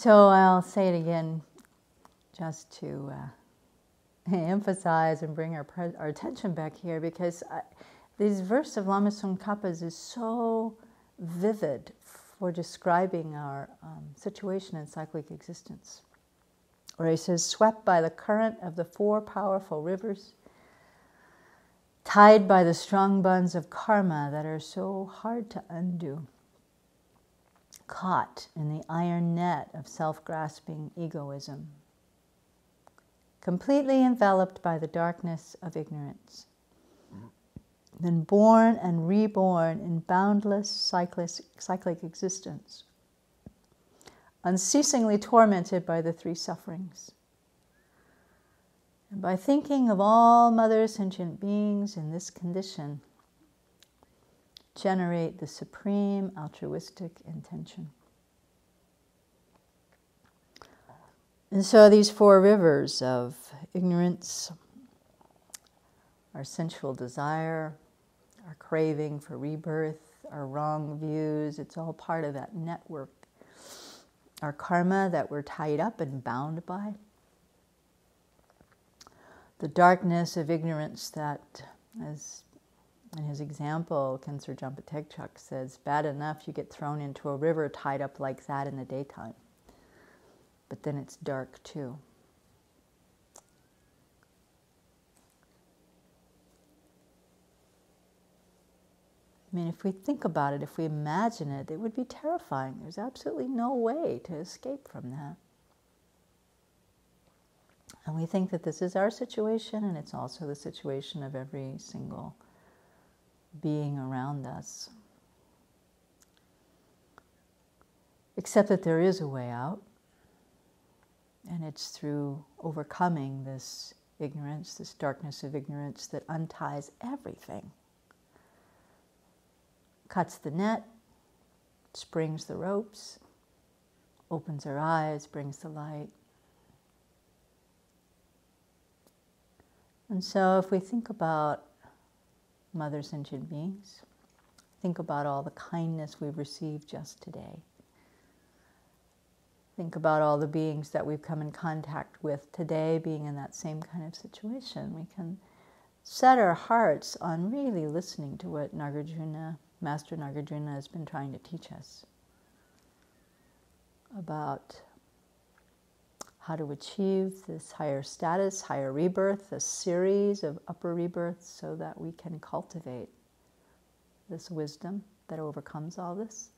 So I'll say it again just to emphasize and bring our attention back here, because this verse of Lama Tsongkhapa's is so vivid for describing our situation in cyclic existence. Where he says, swept by the current of the four powerful rivers, tied by the strong bonds of karma that are so hard to undo, caught in the iron net of self-grasping egoism, completely enveloped by the darkness of ignorance, then born and reborn in boundless cyclic existence, unceasingly tormented by the three sufferings. And by thinking of all mother sentient beings in this condition, generate the supreme altruistic intention. And so these four rivers of ignorance, our sensual desire, our craving for rebirth, our wrong views, it's all part of that network. Our karma that we're tied up and bound by. The darkness of ignorance that, as in his example, Khensur Jampa Tegchak says, bad enough you get thrown into a river tied up like that in the daytime. But then it's dark too. I mean, if we think about it, if we imagine it, it would be terrifying. There's absolutely no way to escape from that. And we think that this is our situation, and it's also the situation of every single being around us. Except that there is a way out, and it's through overcoming this ignorance, this darkness of ignorance that unties everything. Cuts the net, springs the ropes, opens our eyes, brings the light. And so if we think about mother sentient beings, think about all the kindness we've received just today. Think about all the beings that we've come in contact with today being in that same kind of situation. We can set our hearts on really listening to what Master Nagarjuna has been trying to teach us about how to achieve this higher status, higher rebirth, a series of upper rebirths so that we can cultivate this wisdom that overcomes all this.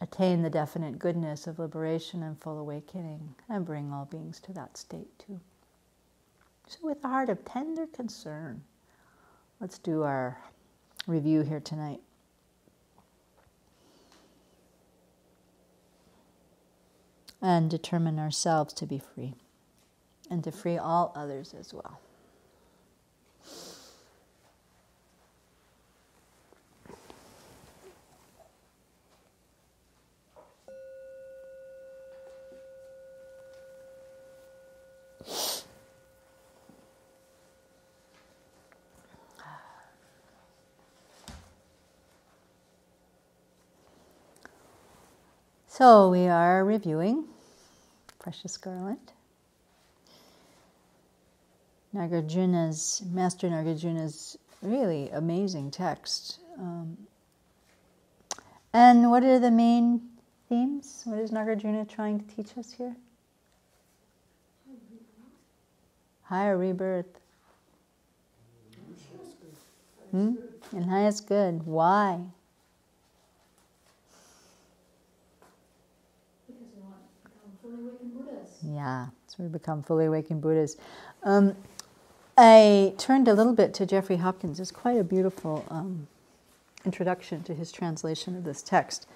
Attain the definite goodness of liberation and full awakening, and bring all beings to that state too. So with a heart of tender concern, let's do our review here tonight. And determine ourselves to be free, and to free all others as well. So we are reviewing Precious Garland, Master Nagarjuna's really amazing text. And what are the main themes? What is Nagarjuna trying to teach us here? Higher rebirth. And highest good. Why? Yeah, so we become fully awakened Buddhas. I turned a little bit to Jeffrey Hopkins. It's quite a beautiful introduction to his translation of this text.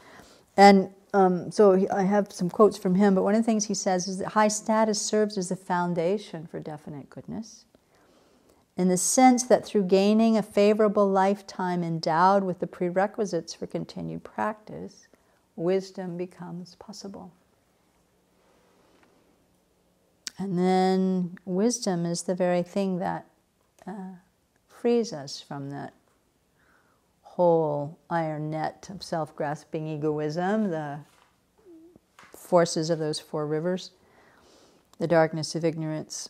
And so I have some quotes from him, but one of the things he says is that high status serves as the foundation for definite goodness, in the sense that through gaining a favorable lifetime endowed with the prerequisites for continued practice, wisdom becomes possible. And then wisdom is the very thing that frees us from that whole iron net of self-grasping egoism, the forces of those four rivers, the darkness of ignorance.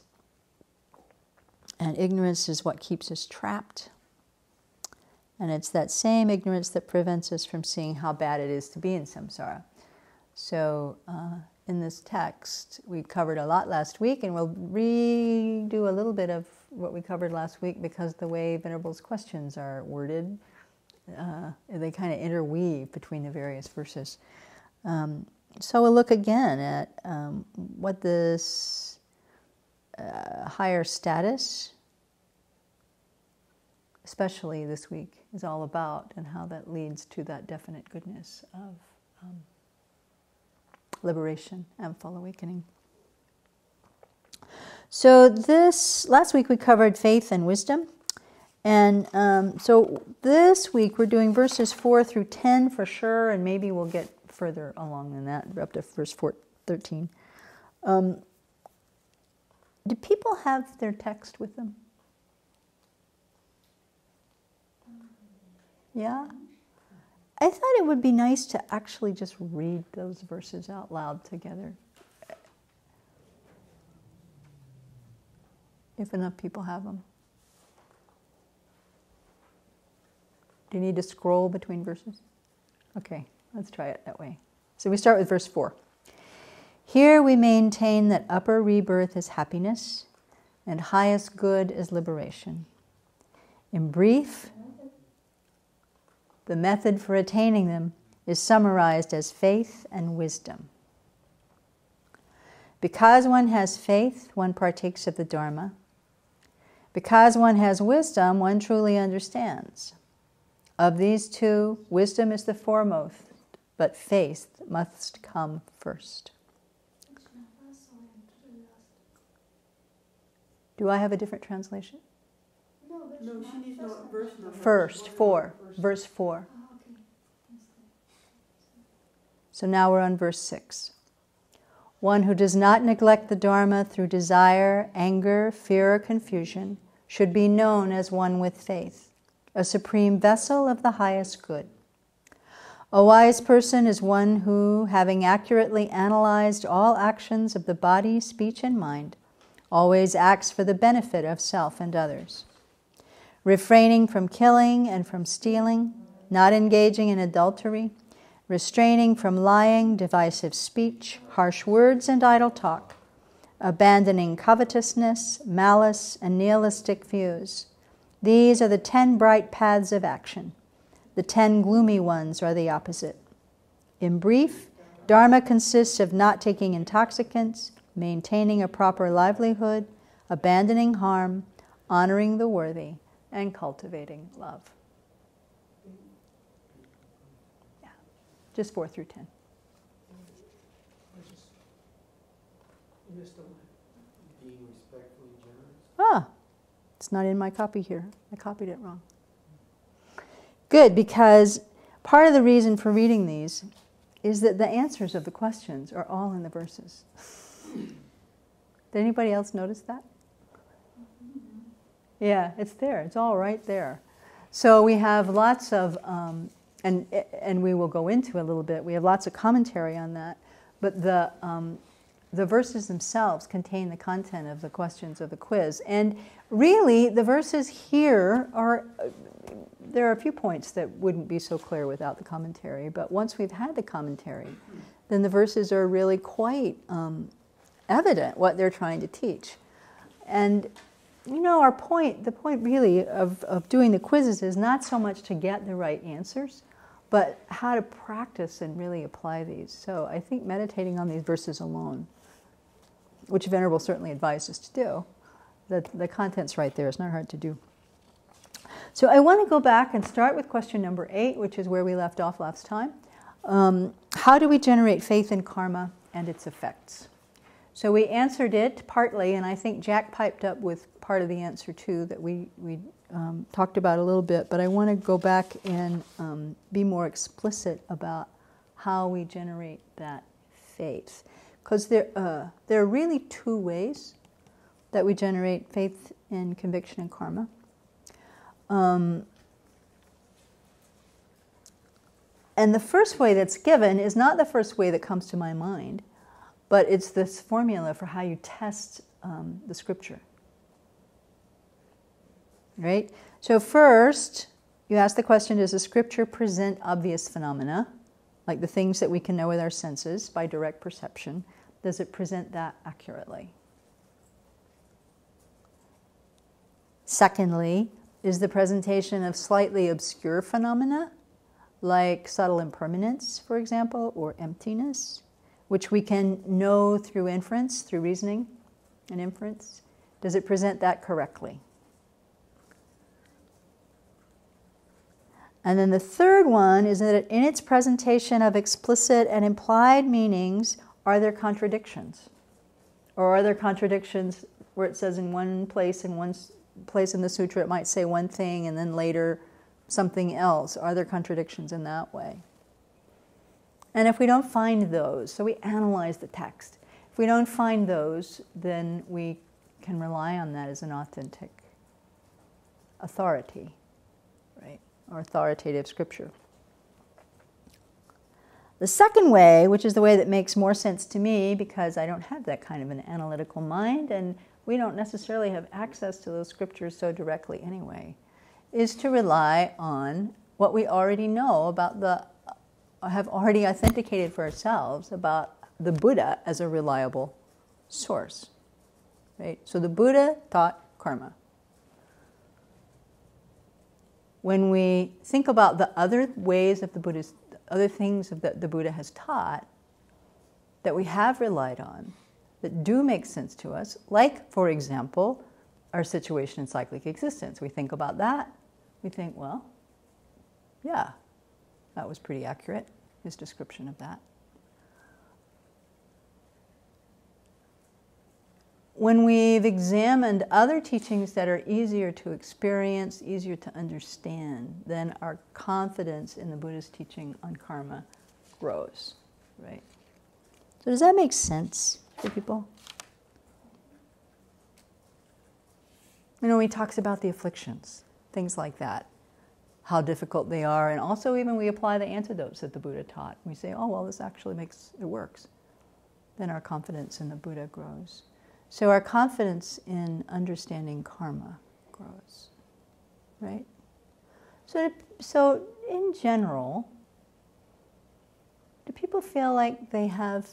And ignorance is what keeps us trapped. And it's that same ignorance that prevents us from seeing how bad it is to be in samsara. So in this text, we covered a lot last week, and we'll redo a little bit of what we covered last week because the way Venerable's questions are worded, they kind of interweave between the various verses. So we'll look again at what this higher status, especially this week, is all about, and how that leads to that definite goodness of liberation and full awakening. So last week we covered faith and wisdom, and so this week we're doing verses 4 through 10 for sure, and maybe we'll get further along than that, up to verse 13. Do people have their text with them? Yeah? I thought it would be nice to actually just read those verses out loud together. If enough people have them. Do you need to scroll between verses? Okay, let's try it that way. So we start with verse 4. Here we maintain that upper rebirth is happiness and highest good is liberation. In brief, the method for attaining them is summarized as faith and wisdom. Because one has faith, one partakes of the Dharma. Because one has wisdom, one truly understands. Of these two, wisdom is the foremost, but faith must come first. Do I have a different translation? No, she needs to know verse number. First, 4, verse 4. So now we're on verse 6. One who does not neglect the Dharma through desire, anger, fear, or confusion should be known as one with faith, a supreme vessel of the highest good. A wise person is one who, having accurately analyzed all actions of the body, speech, and mind, always acts for the benefit of self and others. Refraining from killing and from stealing, not engaging in adultery, restraining from lying, divisive speech, harsh words, and idle talk, abandoning covetousness, malice, and nihilistic views. These are the 10 bright paths of action. The 10 gloomy ones are the opposite. In brief, Dharma consists of not taking intoxicants, maintaining a proper livelihood, abandoning harm, honoring the worthy, and cultivating love. Yeah, just 4 through 10. Being respectfully generous. Ah, it's not in my copy here. I copied it wrong. Good, because part of the reason for reading these is that the answers of the questions are all in the verses. Did anybody else notice that? Yeah, it's there. It's all right there. So we have lots of, and we will go into a little bit, we have lots of commentary on that, but the verses themselves contain the content of the questions of the quiz. And really, the verses here are, there are a few points that wouldn't be so clear without the commentary, but once we've had the commentary, then the verses are really quite evident what they're trying to teach. And you know, the point really of doing the quizzes is not so much to get the right answers, but how to practice and really apply these. So I think meditating on these verses alone, which Venerable certainly advises to do, the content's right there. It's not hard to do. So I want to go back and start with question number 8, which is where we left off last time. How do we generate faith in karma and its effects? So we answered it partly, and I think Jack piped up with part of the answer too that we talked about a little bit, but I want to go back and be more explicit about how we generate that faith. Because there are really 2 ways that we generate faith in conviction and karma. And the first way that's given is not the first way that comes to my mind, but it's this formula for how you test the scripture. Right? So first, you ask the question, does the scripture present obvious phenomena, like the things that we can know with our senses by direct perception? Does it present that accurately? Secondly, is the presentation of slightly obscure phenomena, like subtle impermanence, for example, or emptiness, which we can know through inference, through reasoning and inference, does it present that correctly? And then the third one is that in its presentation of explicit and implied meanings, are there contradictions? Or are there contradictions where it says in one place in the sutra it might say one thing and then later something else? Are there contradictions in that way? And if we don't find those, so we analyze the text. If we don't find those, then we can rely on that as an authentic authority, right? Or authoritative scripture. The second way, which is the way that makes more sense to me because I don't have that kind of an analytical mind and we don't necessarily have access to those scriptures so directly anyway, is to rely on what we already know about have already authenticated for ourselves about the Buddha as a reliable source. Right? So the Buddha taught karma. When we think about the other ways of the Buddha's, other things that the Buddha has taught that we have relied on, that do make sense to us, like, for example, our situation in cyclic existence. We think about that, we think, well, yeah, that was pretty accurate, his description of that. When we've examined other teachings that are easier to experience, easier to understand, then our confidence in the Buddha's teaching on karma grows, right? So does that make sense to people? You know, he talks about the afflictions, things like that, how difficult they are, and also even we apply the antidotes that the Buddha taught. We say, oh, well, this actually it works. Then our confidence in the Buddha grows. So our confidence in understanding karma grows, right? So in general, do people feel like they have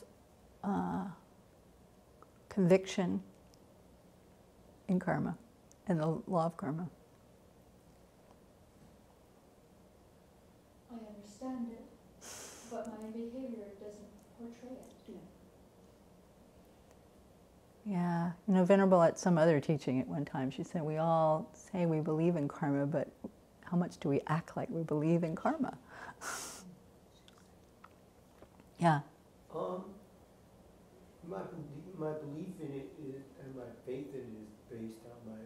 conviction in karma, in the law of karma? I understand it, but my behavior doesn't portray it. Yeah, you know, Venerable at some other teaching at one time, she said, we all say we believe in karma, but how much do we act like we believe in karma? Yeah. My belief in it is, and my faith in it is based on my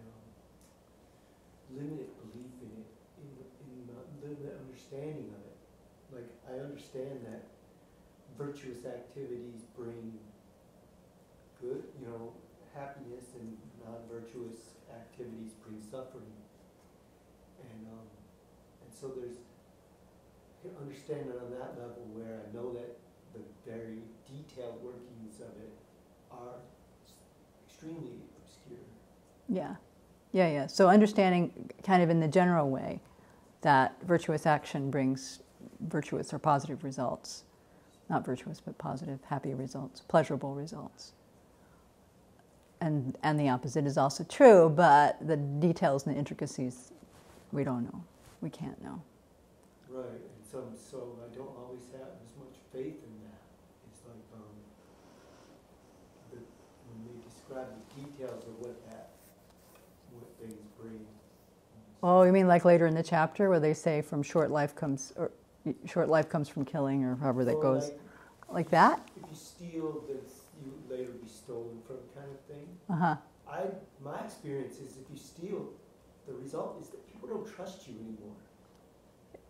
limited belief in it, in limited understanding of it. Like, I understand that virtuous activities bring good, happiness, and non-virtuous activities bring suffering. And so there's understanding on that level where I know that the very detailed workings of it are extremely obscure. Yeah. So understanding kind of in the general way that virtuous action brings virtuous or positive results. Not virtuous, but positive, happy results, pleasurable results. And the opposite is also true, but the details and the intricacies, we don't know. We can't know. Right, and so I don't always have as much faith in that. It's like when they describe the details of what things bring. Oh, you mean like later in the chapter where they say short life comes from killing, or however that goes, like that? If you steal, then you later be stolen from, kind of thing. My experience is if you steal, the result is that people don't trust you anymore.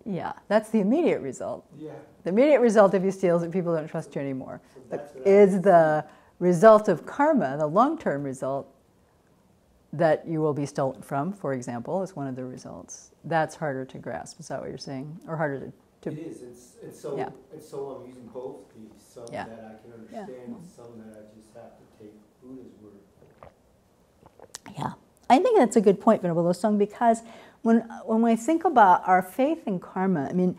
Yeah, that's the immediate result. Yeah. The immediate result if you steal is that people don't trust you anymore. Is the result of karma, the long-term result, that you will be stolen from, for example, is one of the results. That's harder to grasp. Is that what you're saying? Or harder It is, and so, Yeah. and so I'm using both these, some Yeah. that I can understand and some that I just have to take Buddha's word. Yeah, I think that's a good point, Venerable Losong, because when we think about our faith in karma, I mean,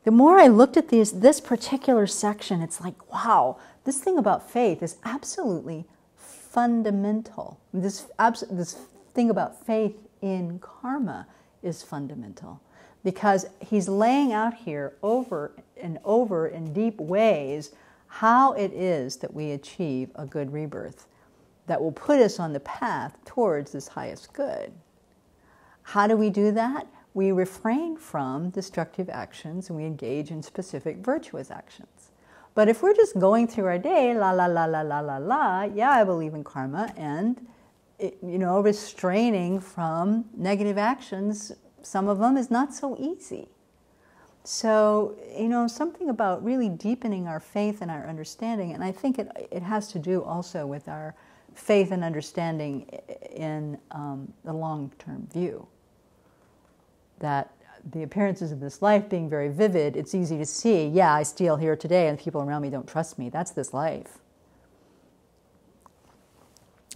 the more I looked at this particular section, it's like, wow, this thing about faith is absolutely fundamental. This thing about faith in karma is fundamental, because he's laying out here over and over in deep ways how it is that we achieve a good rebirth that will put us on the path towards this highest good. How do we do that? We refrain from destructive actions and we engage in specific virtuous actions. But if we're just going through our day, la la la la la la la, yeah, I believe in karma, and restraining from negative actions, some of them is not so easy. So, something about really deepening our faith and our understanding, and I think it has to do also with our faith and understanding in the long-term view. That the appearances of this life being very vivid, it's easy to see, yeah, I steal here today and people around me don't trust me. That's this life.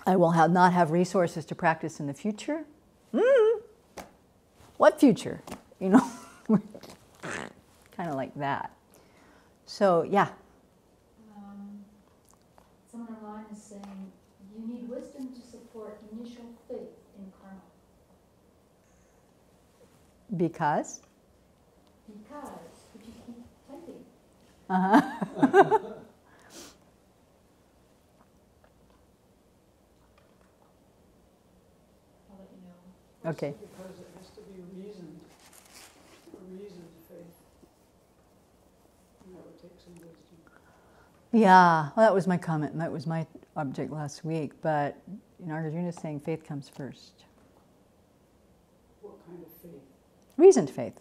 I will not have resources to practice in the future. What future? Kind of like that. So, yeah. Someone online is saying, you need wisdom to support initial faith in karma. Because? Because you keep typing. Uh-huh. I'll let you know. Okay. Because it has to be reasoned faith. And that would take some wisdom. Yeah, well, that was my comment. That was my object last week. But Nagarjuna is saying faith comes first. What kind of faith? Reasoned faith.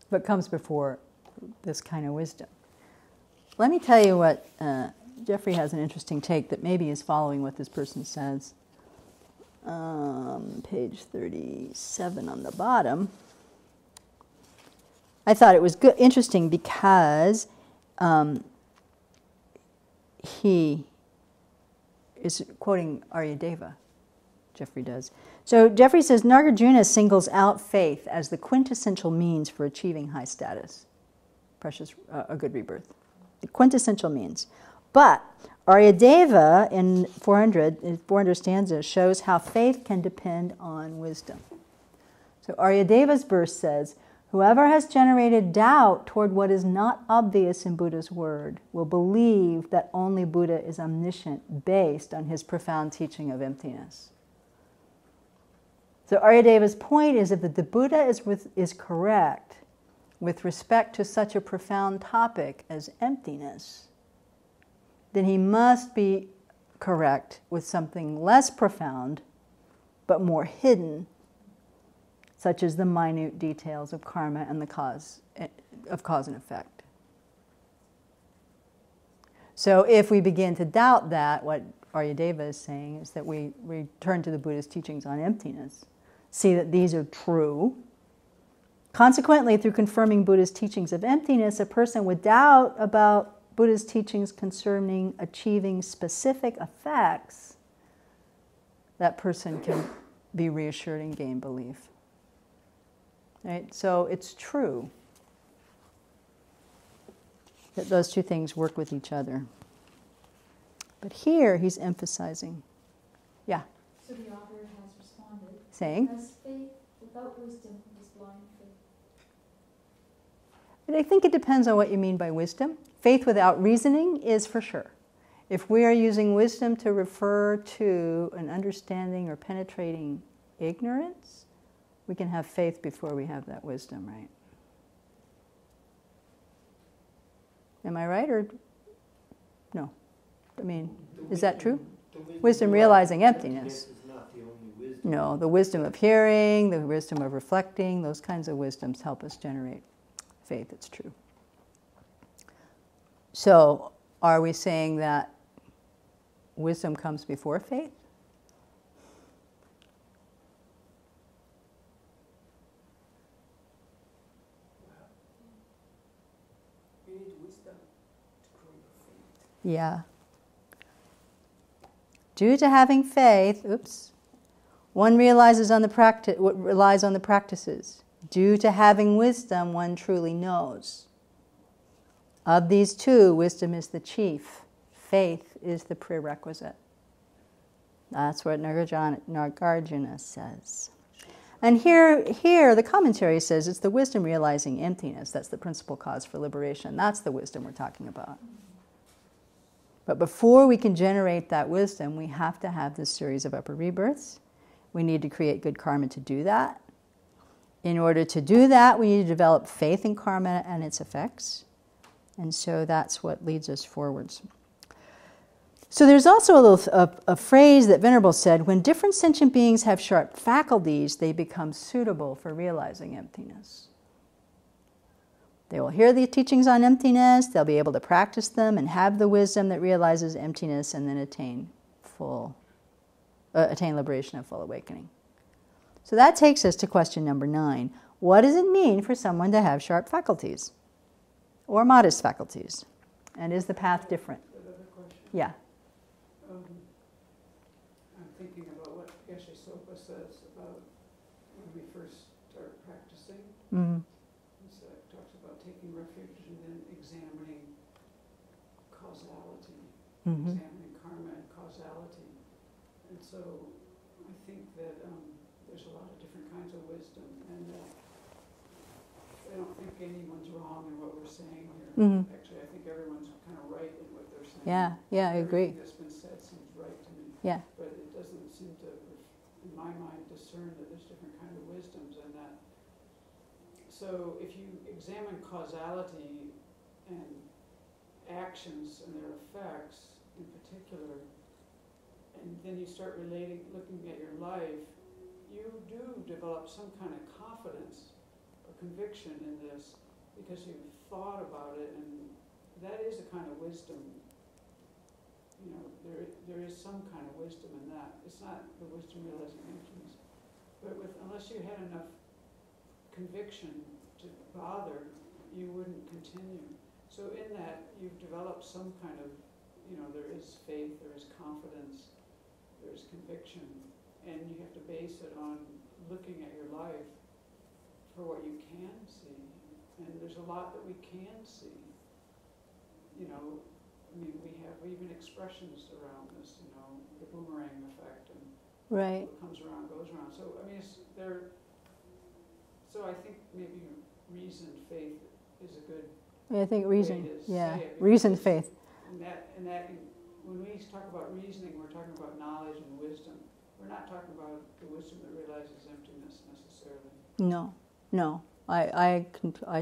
But comes before this kind of wisdom. Let me tell you what, Jeffrey has an interesting take that maybe is following what this person says. Page 37 on the bottom. I thought it was interesting because he is quoting Aryadeva. Jeffrey does. So Jeffrey says, Nagarjuna singles out faith as the quintessential means for achieving high status, a good rebirth. The quintessential means. But Aryadeva in 400 stanzas shows how faith can depend on wisdom. So Aryadeva's verse says, whoever has generated doubt toward what is not obvious in Buddha's word will believe that only Buddha is omniscient based on his profound teaching of emptiness. So Aryadeva's point is that the Buddha is correct with respect to such a profound topic as emptiness, then he must be correct with something less profound but more hidden, such as the minute details of karma and the cause and effect. So if we begin to doubt that, what Aryadeva is saying is that we return to the Buddha's teachings on emptiness, see that these are true. Consequently, through confirming Buddha's teachings of emptiness, a person with doubt about Buddha's teachings concerning achieving specific effects, that person can be reassured and gain belief. Right? So it's true that those two things work with each other. But here he's emphasizing, yeah. So the author has responded, Saying? Because faith without wisdom is blind faith. But I think it depends on what you mean by wisdom. Faith without reasoning is for sure. If we are using wisdom to refer to an understanding or penetrating ignorance, we can have faith before we have that wisdom, right? Am I right or no? I mean, is that true? Wisdom realizing emptiness. Is not the only wisdom. No, the wisdom of hearing, the wisdom of reflecting, those kinds of wisdoms help us generate faith. It's true. So, are we saying that wisdom comes before faith? Yeah. Due to having faith, one relies on the practices. Due to having wisdom, one truly knows. Of these two, wisdom is the chief. Faith is the prerequisite. That's what Nagarjuna says. And here the commentary says it's the wisdom realizing emptiness. That's the principal cause for liberation. That's the wisdom we're talking about. But before we can generate that wisdom, we have to have this series of upper rebirths. We need to create good karma to do that. In order to do that, we need to develop faith in karma and its effects. And so that's what leads us forwards. So there's also a phrase that Venerable said, when different sentient beings have sharp faculties, they become suitable for realizing emptiness. They will hear the teachings on emptiness, they'll be able to practice them and have the wisdom that realizes emptiness and then attain liberation of full awakening. So that takes us to question number 9. What does it mean for someone to have sharp faculties or modest faculties? And is the path different? Another question. Yeah. I'm thinking about what Geshe Sopa says about when we first start practicing. Mm-hmm. He talks about taking refuge and then examining causality, Mm-hmm. examining karma and causality. And so I think that there's a lot of different kinds of wisdom, and I don't think anyone's wrong in what we're saying here. Mm-hmm. Actually, I think everyone's kind of right in what they're saying. Yeah, I agree. Everything that's been said seems right to me. Yeah. But it doesn't seem to, in my mind, discern that there's different kind of wisdoms in that. So if you examine causality and actions and their effects in particular, and then you start looking at your life, you do develop some kind of confidence or conviction in this because you've thought about it, and that is a kind of wisdom. You know, there is some kind of wisdom in that. It's not the wisdom realizing emptiness, but unless you had enough conviction to bother, you wouldn't continue. So in that, you've developed some kind of, there is faith, there is confidence, there's conviction, and you have to base it on looking at your life for what you can see. And there's a lot that we can see. We have even expressions around this, the boomerang effect, and Right. what comes around goes around. So, so I think maybe reasoned faith is a good I think reason, way to yeah, say it, reasoned because faith. And that, when we talk about reasoning, we're talking about knowledge and wisdom. We're not talking about the wisdom that realizes emptiness necessarily. No. I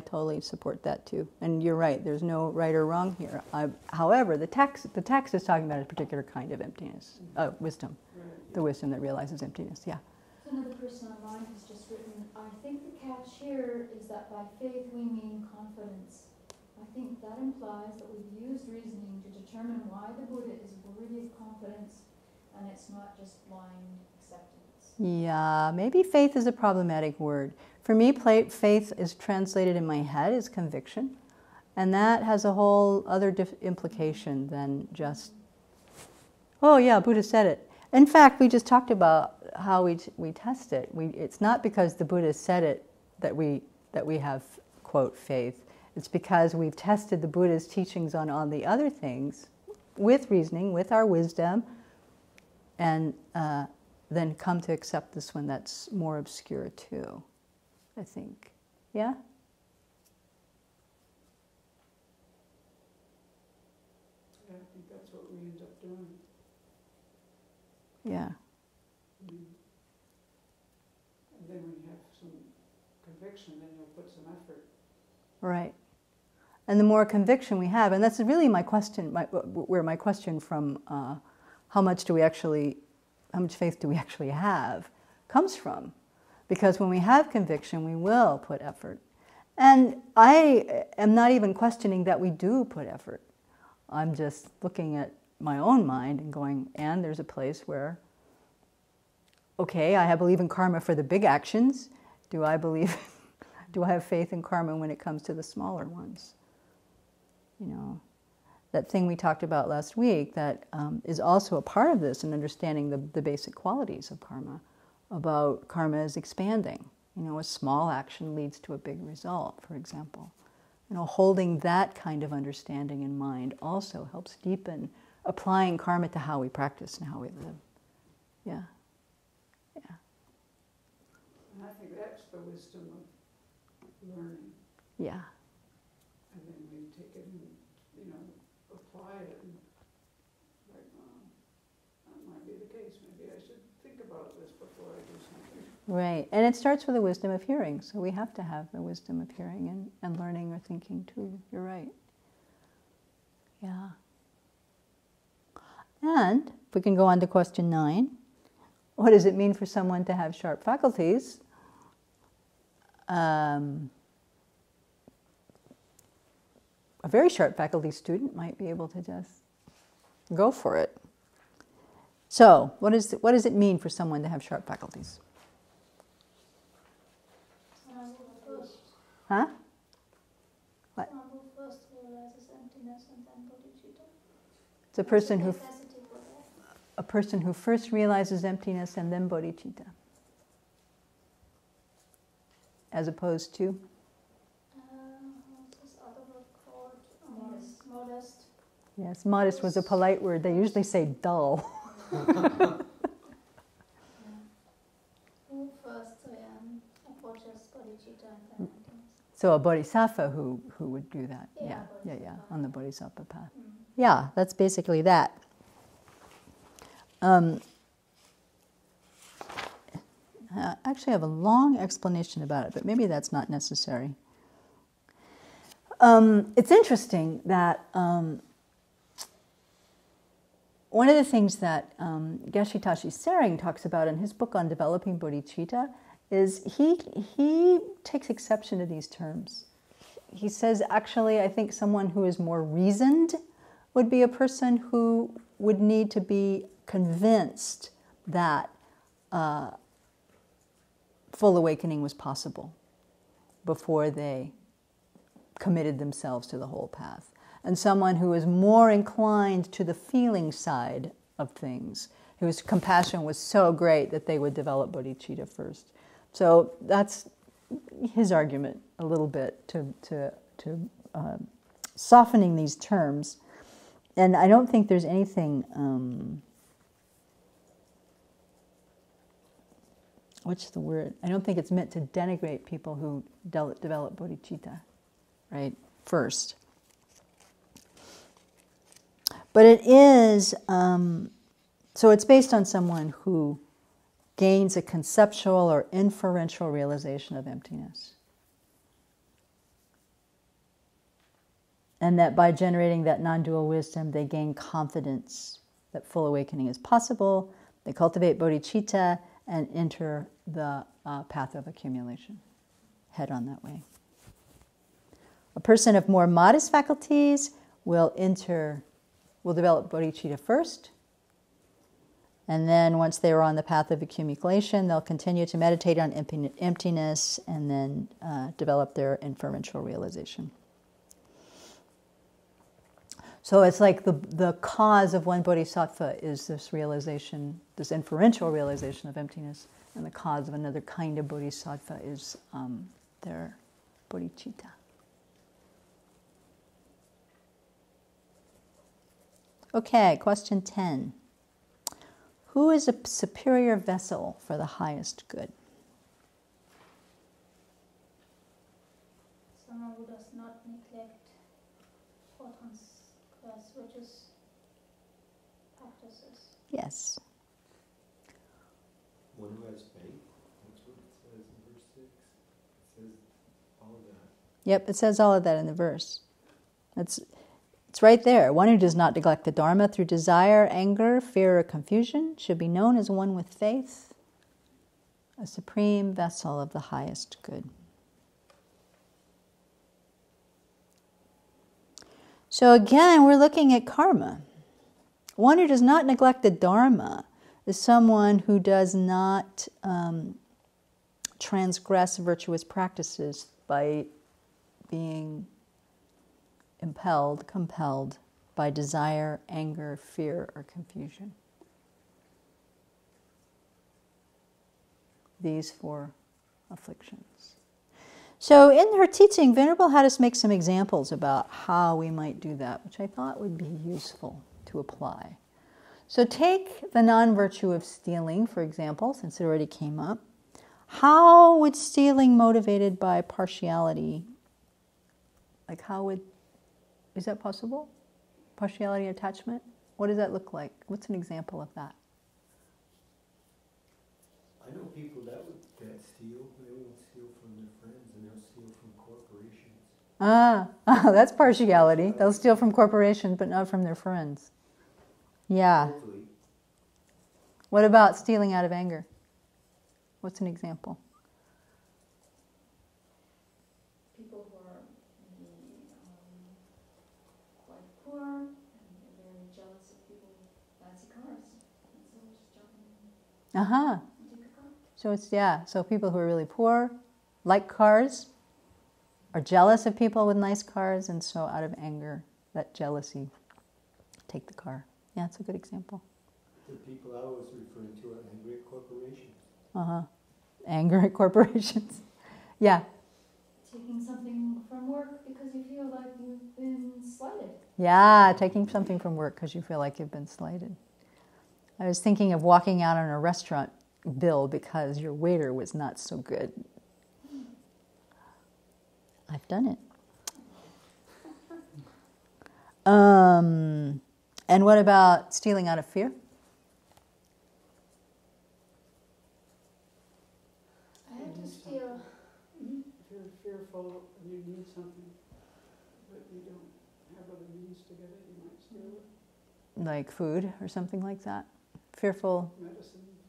totally support that too. And you're right, there's no right or wrong here. However, the text is talking about a particular kind of emptiness, wisdom, Right. the wisdom that realizes emptiness, yeah. Another person online has just written, I think the catch here is that by faith we mean confidence. I think that implies that we've used reasoning to determine why the Buddha is worthy of confidence, and it's not just blind acceptance. Yeah, maybe faith is a problematic word. For me, faith is translated in my head as conviction, and that has a whole other implication than just, oh yeah, Buddha said it. In fact, we just talked about how we test it. It's not because the Buddha said it that we have, quote, faith. It's because we've tested the Buddha's teachings on all the other things with reasoning, with our wisdom, and then come to accept this one that's more obscure too, I think. Yeah? Yeah, I think that's what we end up doing. Yeah. And then when you have some conviction, then you'll put some effort. Right. And the more conviction we have, and that's really my question, where my question from how much faith do we actually have comes from. Because when we have conviction, we will put effort. And I am not even questioning that we do put effort. I'm just looking at my own mind and going, and there's a place where, okay, I believe in karma for the big actions. Do I have faith in karma when it comes to the smaller ones? that thing we talked about last week that is also a part of this, and understanding the basic qualities of karma, about karma is expanding. You know, a small action leads to a big result, for example. You know, holding that kind of understanding in mind also helps deepen applying karma to how we practice and how we live. Yeah. Yeah. And I think that's the wisdom of learning. Yeah. And then we take it and, you know, apply it and like, that might be the case. Maybe I should think about this before I do something. Right. And it starts with the wisdom of hearing. So we have to have the wisdom of hearing and learning or thinking too. You're right. Yeah. And if we can go on to question 9. What does it mean for someone to have sharp faculties? A very sharp faculty student might be able to just go for it. So, what does it mean for someone to have sharp faculties? Huh? What? Someone who first realizes emptiness and then bodhicitta. It's a person who first realizes emptiness and then bodhicitta. As opposed to? What's this other word called? Modest. Yes, modest was a polite word. They usually say dull. Who first approaches bodhicitta and then emptiness. So a bodhisattva who would do that. Yeah, Yeah, on the bodhisattva path. Mm. Yeah, that's basically that. I actually have a long explanation about it, but maybe that's not necessary. It's interesting that one of the things that Geshe Tashi Tsering talks about in his book on developing bodhicitta is he takes exception to these terms. He says, actually, I think someone who is more reasoned would be a person who would need to be convinced that full awakening was possible before they committed themselves to the whole path. And someone who is more inclined to the feeling side of things, whose compassion was so great that they would develop bodhicitta first. So that's his argument a little bit to softening these terms. And I don't think there's anything, what's the word? I don't think it's meant to denigrate people who develop bodhicitta, right, first. But it is, so it's based on someone who gains a conceptual or inferential realization of emptiness. And that by generating that non-dual wisdom, they gain confidence that full awakening is possible, they cultivate bodhicitta, and enter the path of accumulation. Head on that way. A person of more modest faculties will develop bodhicitta first, and then once they are on the path of accumulation, they'll continue to meditate on emptiness and then develop their inferential realization. So it's like the cause of one bodhisattva is this realization, this inferential realization of emptiness, and the cause of another kind of bodhisattva is their bodhicitta. Okay, question 10. Who is a superior vessel for the highest good? Someone who does not neglect or transgress religious practices. Yes. One who has faith. That's what it says in verse 6. It says all of that. Yep, it says all of that in the verse. It's right there. One who does not neglect the Dharma through desire, anger, fear, or confusion should be known as one with faith, a supreme vessel of the highest good. So again, we're looking at karma. One who does not neglect the Dharma is someone who does not transgress virtuous practices by being compelled by desire, anger, fear, or confusion. These 4 afflictions. So in her teaching, Venerable had us make some examples about how we might do that, which I thought would be useful to apply. So take the non-virtue of stealing, for example, since it already came up. How would stealing motivated by partiality, like is that possible? Partiality attachment? What does that look like? What's an example of that? I know people that steal. They won't steal from their friends, and they'll steal from corporations. That's partiality. They'll steal from corporations, but not from their friends. Yeah. Hopefully. What about stealing out of anger? What's an example? People who are quite poor and they're very jealous of people with fancy cars, and so just jump in and take a car. So so people who are really poor, like cars, are jealous of people with nice cars, and so out of anger, that jealousy, take the car. Yeah, it's a good example. The people I was referring to are angry at corporations. Anger at corporations. Yeah. Taking something from work because you feel like you've been slighted. Yeah, taking something from work because you feel like you've been slighted. I was thinking of walking out on a restaurant bill because your waiter was not so good. I've done it. And what about stealing out of fear? I had to steal. If you're fearful and you need something, but you don't have other means to get it, you might steal it. Like food or something like that? Fearful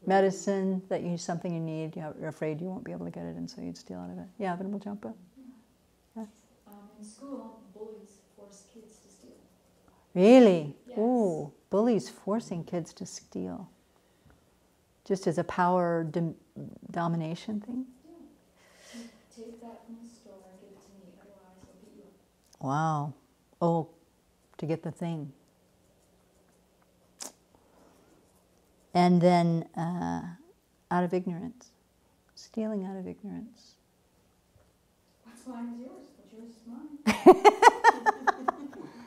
Medicine, that you something you need, you're afraid you won't be able to get it, and so you'd steal out of it. Yeah, Venerable Jumpa? Yeah. In school, bullies force kids to steal. Really? Yes. Ooh, bullies forcing kids to steal. Just as a power domination thing? Yeah. Take that from the store and give it to me, otherwise I'll beat you up. Wow. Oh, to get the thing. And then out of ignorance. Stealing out of ignorance. What's mine is yours, what's yours is mine.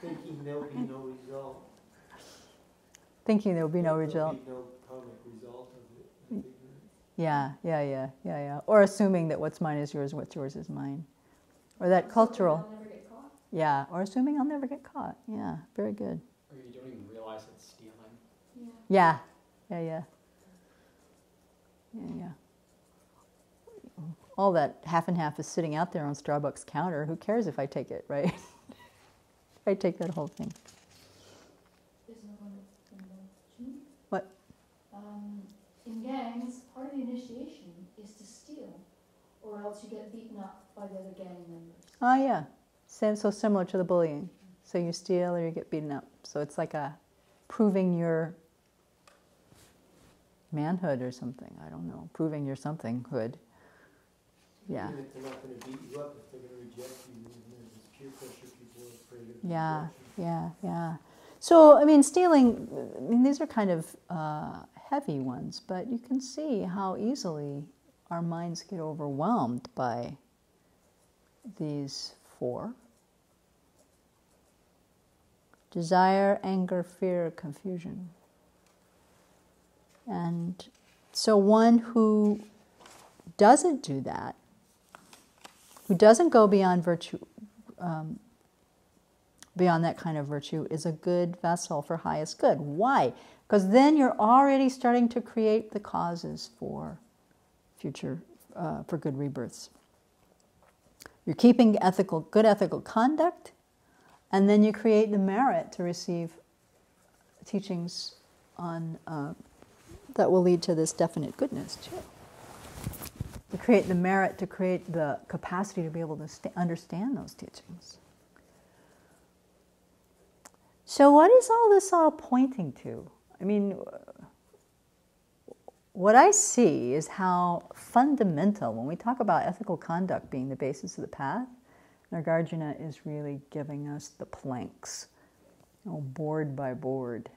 Thinking there'll be no result. Thinking there'll be no result. There'll be no karmic result of it. Yeah. Or assuming that what's mine is yours, what's yours is mine. Or that cultural. I'll never get caught. Yeah, or assuming I'll never get caught. Yeah, very good. Or you don't even realize it's stealing. Yeah. Yeah. All that half and half is sitting out there on Starbucks counter. Who cares if I take it, right? If I take that whole thing. There's no one in the Chonyi. What? In gangs, part of the initiation is to steal, or else you get beaten up by the other gang members. Oh, yeah. So similar to the bullying. So you steal or you get beaten up. So it's like a proving your manhood or something. I don't know. Proving your something-hood. Yeah. Even if they're not going to beat you up, if they're going to reject you, and there's this peer pressure, people are afraid of rejection. Yeah. So, stealing, these are kind of heavy ones, but you can see how easily our minds get overwhelmed by these 4. Desire, anger, fear, confusion. And so one who doesn't do that, who doesn't go beyond virtue, beyond that kind of virtue, is a good vessel for highest good. Why? Because then you're already starting to create the causes for future, for good rebirths. You're keeping good ethical conduct, and then you create the merit to receive teachings on that will lead to this definite goodness too. To create the merit, to create the capacity to be able to understand those teachings. So what is all this pointing to? What I see is how fundamental, when we talk about ethical conduct being the basis of the path, Nagarjuna is really giving us the planks Oh, bored by bored.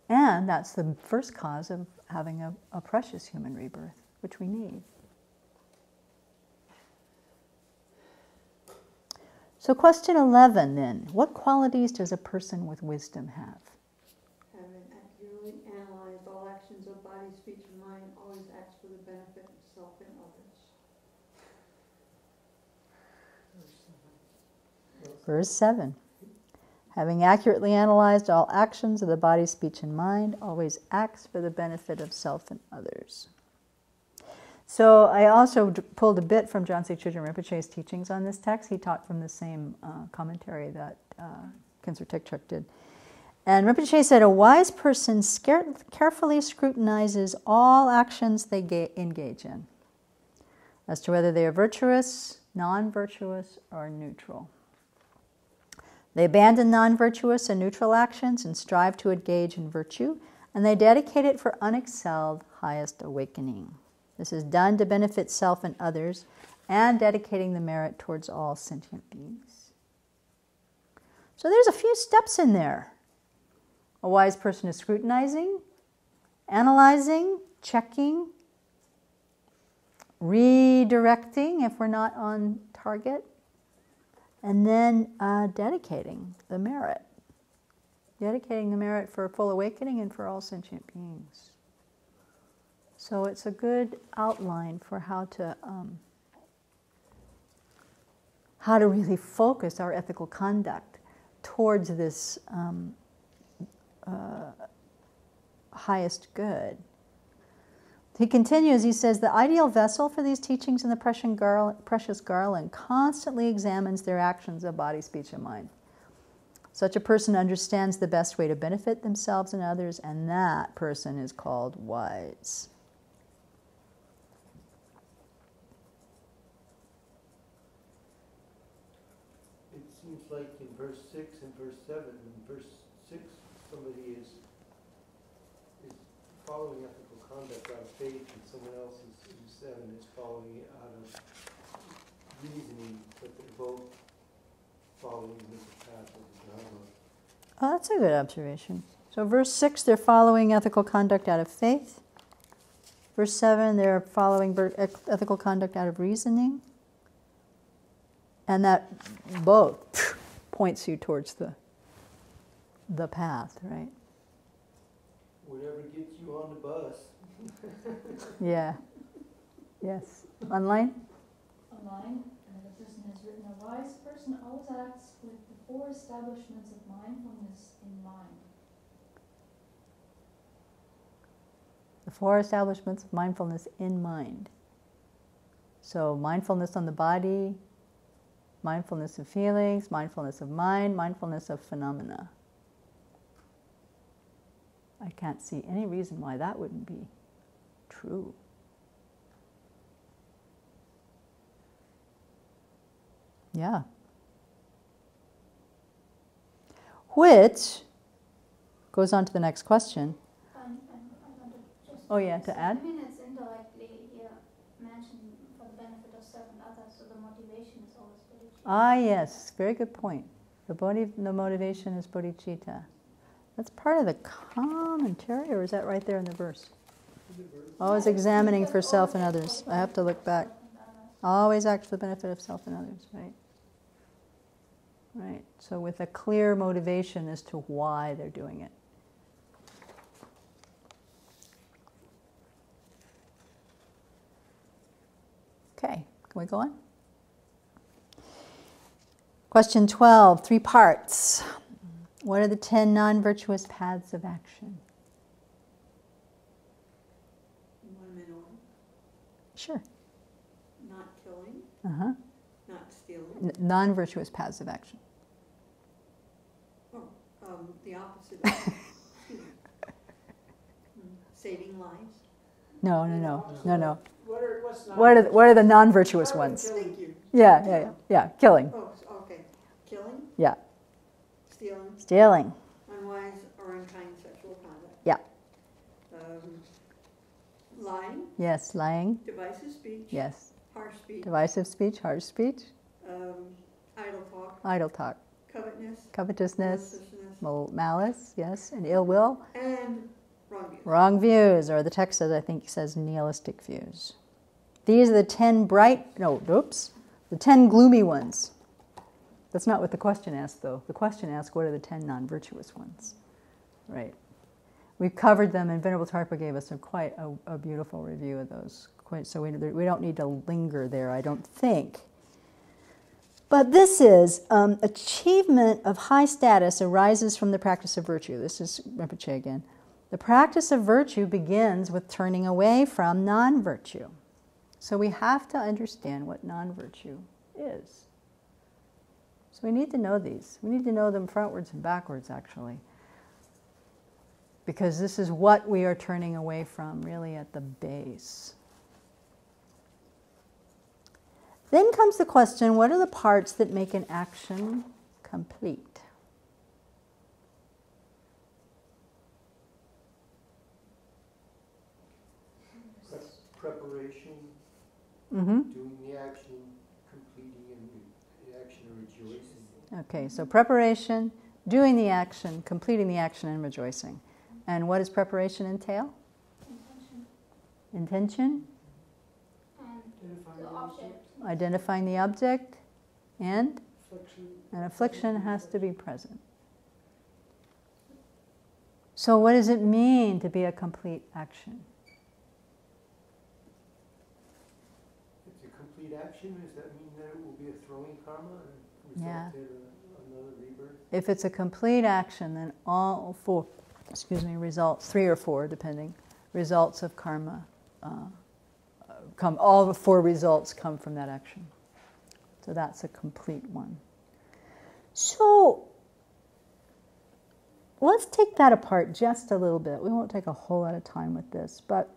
And that's the first cause of having a precious human rebirth, which we need. So question 11 then, what qualities does a person with wisdom have? Having accurately analyzed all actions of body, speech, and mind, always acts for the benefit of self and others. Verse 7. Having accurately analyzed all actions of the body, speech, and mind, always acts for the benefit of self and others. So I also pulled a bit from Gyaltsen Chögyam Rinpoche's teachings on this text. He taught from the same commentary that Khensur Tekchuk did. And Rinpoche said, a wise person carefully scrutinizes all actions they engage in, as to whether they are virtuous, non-virtuous, or neutral. They abandon non-virtuous and neutral actions and strive to engage in virtue, and they dedicate it for unexcelled highest awakening. This is done to benefit self and others, and dedicating the merit towards all sentient beings. So there's a few steps in there. A wise person is scrutinizing, analyzing, checking, redirecting if we're not on target, and then dedicating the merit. Dedicating the merit for full awakening and for all sentient beings. So it's a good outline for how to really focus our ethical conduct towards this highest good. He continues, he says, the ideal vessel for these teachings in the precious Garland constantly examines their actions of body, speech, and mind. Such a person understands the best way to benefit themselves and others, and that person is called wise. It seems like in verse 6 and verse 7, in verse 6, somebody is following ethical conduct out of faith, and someone else in 7 is following it out of reasoning, but they're both following the path of the Dharma. Oh, that's a good observation. So verse 6, they're following ethical conduct out of faith. Verse 7, they're following ethical conduct out of reasoning. And that both points you towards the path, right? Whatever gets you on the bus. Yeah. Yes. Online? Online, another person has written, a wise person always acts with the 4 establishments of mindfulness in mind. The 4 establishments of mindfulness in mind. So mindfulness on the body, mindfulness of feelings, mindfulness of mind, mindfulness of phenomena. I can't see any reason why that wouldn't be true. Yeah. Which goes on to the next question. I wanted just Oh yeah, to add? I mean, it's indirectly here mentioned for the benefit of self and others, so the motivation is always bodhicitta. Ah yes, very good point. The motivation is bodhicitta. That's part of the commentary, or is that right there in the verse? Always examining for self and others. I have to look back. Always act for the benefit of self and others, right? Right. So with a clear motivation as to why they're doing it. Okay, can we go on? Question 12, 3 parts. What are the 10 non-virtuous paths of action? One minute, Sure. not killing, Uh-huh. not stealing. Non-virtuous paths of action. The opposite of saving lives. No. What's not? What are the non-virtuous ones? Thank you. Yeah. Killing. Oh, okay. Killing, Yeah. stealing, Stealing. unwise or unkind sexual conduct. Yeah. Lying, Yes. Lying. divisive speech, Yes. harsh speech, Divisive speech, harsh speech, idle talk, idle talk. covetousness, malice, yes, and ill will. and wrong views. Wrong views, or the text says, I think, says nihilistic views. These are the 10 the 10 gloomy ones. That's not what the question asked, though. The question asked, what are the 10 non-virtuous ones? Right. We've covered them, and Venerable Tarpa gave us quite a beautiful review of those. So we don't need to linger there, I don't think. But this is, achievement of high status arises from the practice of virtue. This is Rinpoche again. The practice of virtue begins with turning away from non-virtue. So we have to understand what non-virtue is. So we need to know these. We need to know them frontwards and backwards, actually. Because this is what we are turning away from, really, at the base. Then comes the question, what are the parts that make an action complete? Preparation, Mm-hmm. doing the action, completing the action, and rejoicing. Okay, so preparation, doing the action, completing the action, and rejoicing. And what does preparation entail? Intention. Intention, And the object. identifying the object, and Affliction. affliction has to be present. So what does it mean to be a complete action? It's a complete action. Does that mean that it will be a throwing karma and Yeah. result in another rebirth? If it's a complete action, then all four, results, 3 or 4, depending, results of karma all the 4 results come from that action. So that's a complete one. So let's take that apart just a little bit. We won't take a whole lot of time with this, but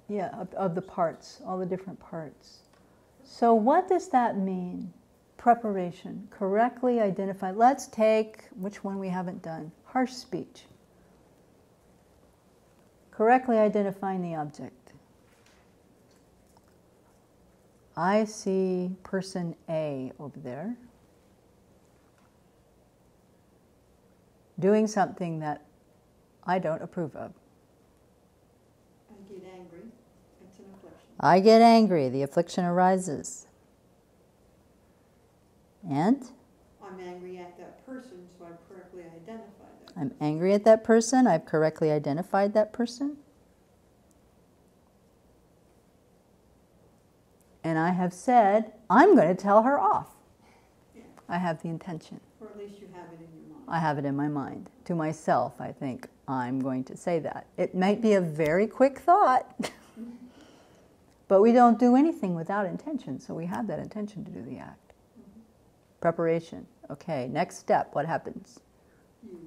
yeah, of the parts, all the different parts. So what does that mean? Preparation, correctly identify. Let's take, which one we haven't done? Harsh speech. Correctly identifying the object. I see person A over there doing something that I don't approve of. I get angry, it's an affliction. I get angry, the affliction arises. And I'm angry at that person, so I correctly identify that. I'm angry at that person, I've correctly identified that person. And I have said, I'm going to tell her off. Yeah. I have the intention. Or at least you have it in your mind. I have it in my mind. To myself, I think, I'm going to say that. It might be a very quick thought, but we don't do anything without intention, so we have that intention to do the act. Mm-hmm. Preparation. Okay, next step, what happens? You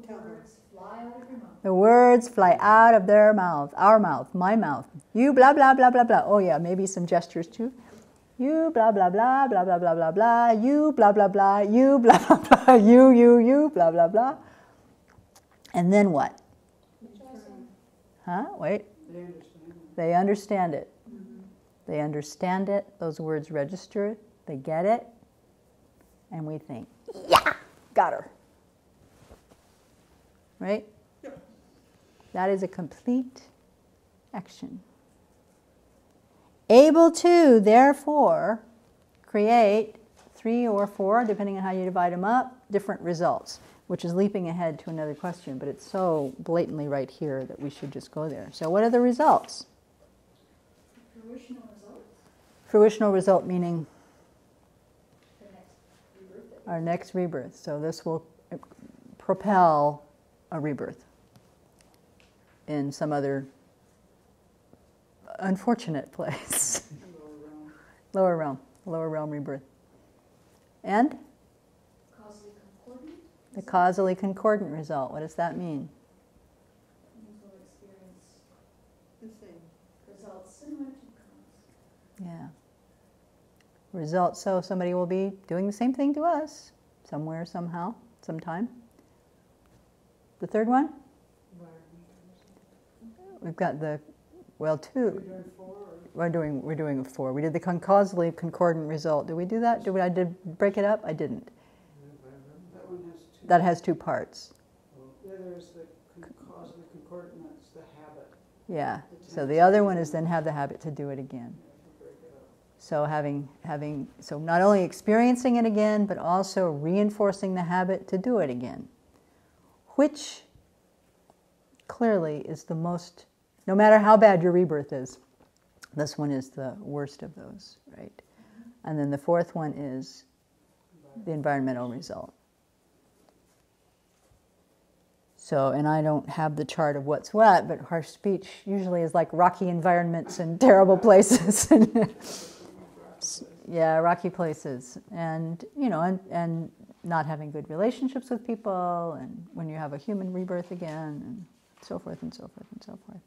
The tell her. words fly out of your mouth. The words fly out of their mouth, our mouth, my mouth. You blah, blah, blah, blah, blah. Oh yeah, maybe some gestures too. You blah, blah, blah, blah, blah, blah, blah, blah. You blah, blah, blah. You blah, blah, blah. You, blah, blah, blah. And then what? Rejoicing. Huh? Wait. They understand. They understand it. Mm-hmm. They understand it. Those words register it. They get it. And we think, yeah, got her. Right? Yep. That is a complete action. Able to, therefore, create 3 or 4, depending on how you divide them up, different results, which is leaping ahead to another question, but it's so blatantly right here that we should just go there. So what are the results? Fruitional result. Fruitional result meaning The next rebirth. our next rebirth. So this will propel a rebirth in some other unfortunate place. Lower realm rebirth. And Causally concordant. the causally concordant result. What does that mean? Means we'll experience The same. results similar to cause. Yeah. Result, so somebody will be doing the same thing to us, somewhere, somehow, sometime. The third one? We've got the Well, You're 2. doing 4 or? We're doing a 4. We did the causally concordant result. Did we do that? I did break it up? I didn't. That one has 2. That has 2 parts. Yeah, there's the causally concordant, that's the habit. Yeah. So the other one is then have the habit to do it again. Yeah, if you break it up. So so not only experiencing it again, but also reinforcing the habit to do it again, which clearly is the most, no matter how bad your rebirth is, this one is the worst of those, right? And then the 4th one is the environmental result. So, and I don't have the chart of what's what, but harsh speech usually is like rocky environments and terrible places. Yeah, rocky places. And, and not having good relationships with people, and when you have a human rebirth again, and so forth and so forth and so forth.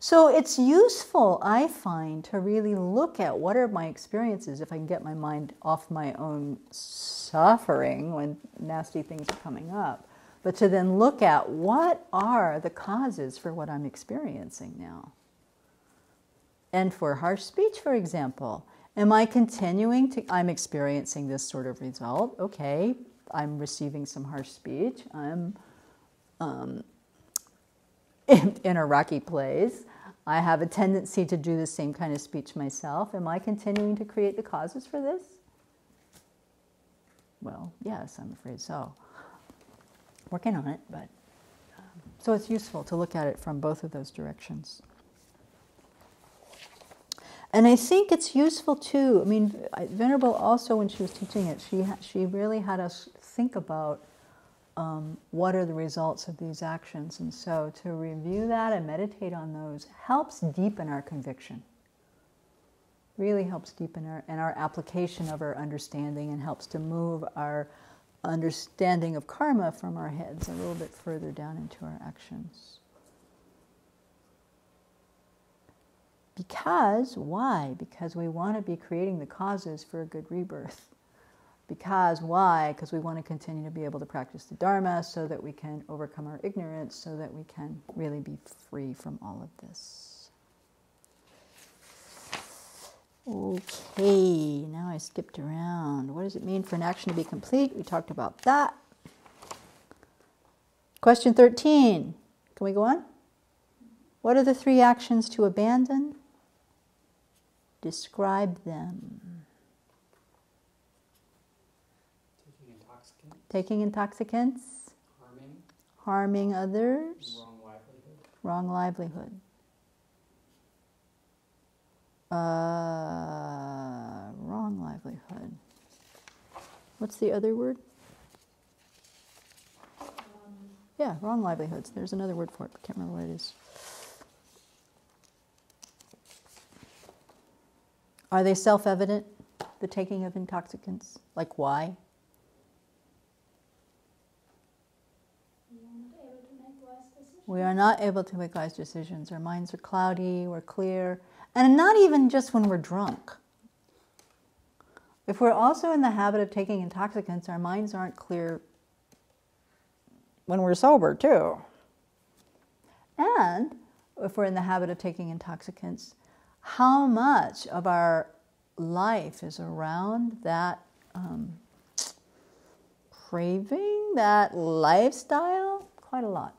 So it's useful, I find, to really look at what are my experiences if I can get my mind off my own suffering when nasty things are coming up, but to then look at what are the causes for what I'm experiencing now. And for harsh speech, for example, am I continuing to, I'm experiencing this sort of result, okay, I'm receiving some harsh speech, I'm in a rocky place, I have a tendency to do the same kind of speech myself. Am I continuing to create the causes for this? Well, yes, I'm afraid so. Working on it, but so it's useful to look at it from both of those directions. And I think it's useful too. I mean, Venerable also, when she was teaching it, she really had us think about what are the results of these actions. And so to review that and meditate on those helps deepen our conviction. Really helps deepen our application of our understanding, and helps to move our understanding of karma from our heads a little bit further down into our actions. Because, why? Because we want to be creating the causes for a good rebirth. Because, why? Because we want to continue to be able to practice the Dharma so that we can overcome our ignorance, so that we can really be free from all of this. Okay, now I skipped around. What does it mean for an action to be complete? We talked about that. Question 13. Can we go on? What are the 3 actions to abandon? Describe them. Taking intoxicants. Harming others. Wrong livelihood. Wrong livelihood. What's the other word? Yeah, wrong livelihoods. There's another word for it. I can't remember what it is. Are they self-evident, the taking of intoxicants? Like why? We are not able to make wise decisions. Our minds are cloudy, we're clear. And not even just when we're drunk. If we're also in the habit of taking intoxicants, our minds aren't clear when we're sober too. And if we're in the habit of taking intoxicants, how much of our life is around that craving, that lifestyle? Quite a lot.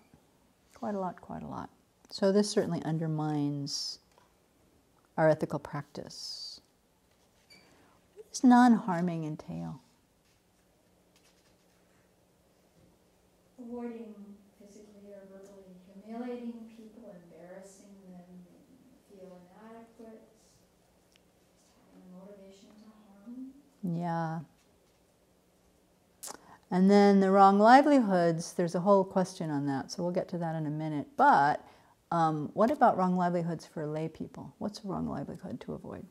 Quite a lot, quite a lot. So this certainly undermines our ethical practice. What does non-harming entail? Avoiding physically or verbally humiliating people, embarrassing them, feel inadequate, just having a motivation to harm. Yeah. And then the wrong livelihoods, there's a whole question on that, so we'll get to that in a minute. But what about wrong livelihoods for lay people? What's a wrong livelihood to avoid?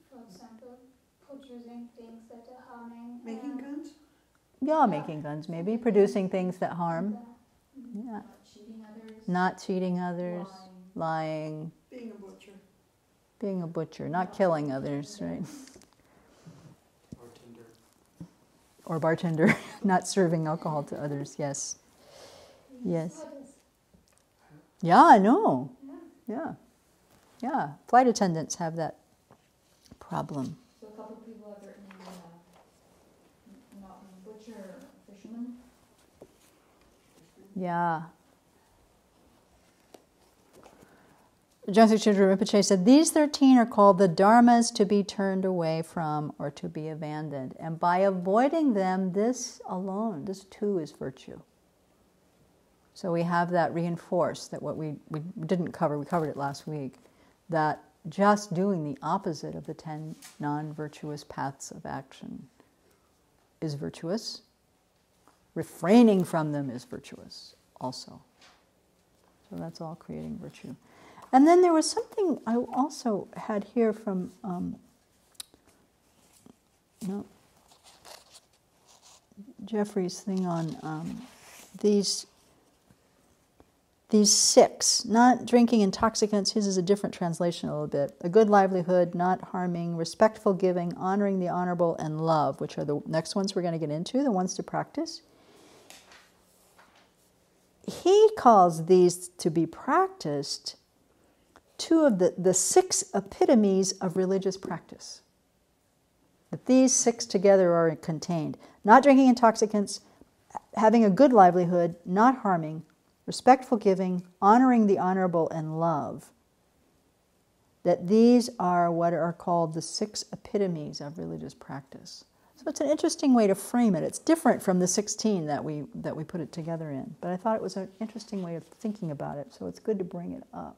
For example, producing things that are harming. Making guns? Yeah, making guns maybe, producing things that harm. Yeah. Not cheating others, lying. Being a butcher. Being a butcher, not killing others, right? Bartender. Or bartender, not serving alcohol to others, yes. Yes. stewardess. Yeah, I know. Yeah. Yeah. Yeah. Flight attendants have that problem. So a couple of people have written, not butcher, fisherman. Yeah. Joseph Chudra Rinpoche said, these 13 are called the dharmas to be turned away from or to be abandoned. And by avoiding them, this alone, this too is virtue. So we have that reinforced, that what we didn't cover, we covered it last week, that just doing the opposite of the 10 non-virtuous paths of action is virtuous. Refraining from them is virtuous also. So that's all creating virtue. And then there was something I also had here from Jeffrey's thing on these 6, not drinking intoxicants. His is a different translation a little bit. A good livelihood, not harming, respectful giving, honoring the honorable, and love, which are the next ones we're going to get into, the ones to practice. He calls these to be practiced 2 of the 6 epitomes of religious practice. That these 6 together are contained. Not drinking intoxicants, having a good livelihood, not harming, respectful giving, honoring the honorable, and love. That these are what are called the 6 epitomes of religious practice. So it's an interesting way to frame it. It's different from the 16 that we put it together in. But I thought it was an interesting way of thinking about it, so it's good to bring it up.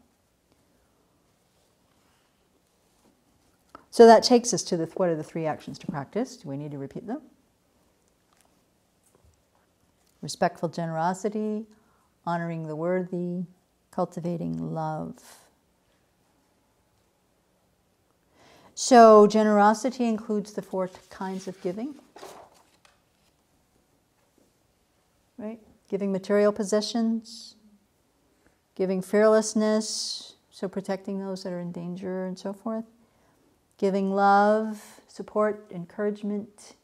So that takes us to what are the 3 actions to practice? Do we need to repeat them? Respectful generosity, honoring the worthy, cultivating love. So generosity includes the 4 kinds of giving. Right? Giving material possessions, giving fearlessness, so protecting those that are in danger and so forth. Giving love, support, encouragement,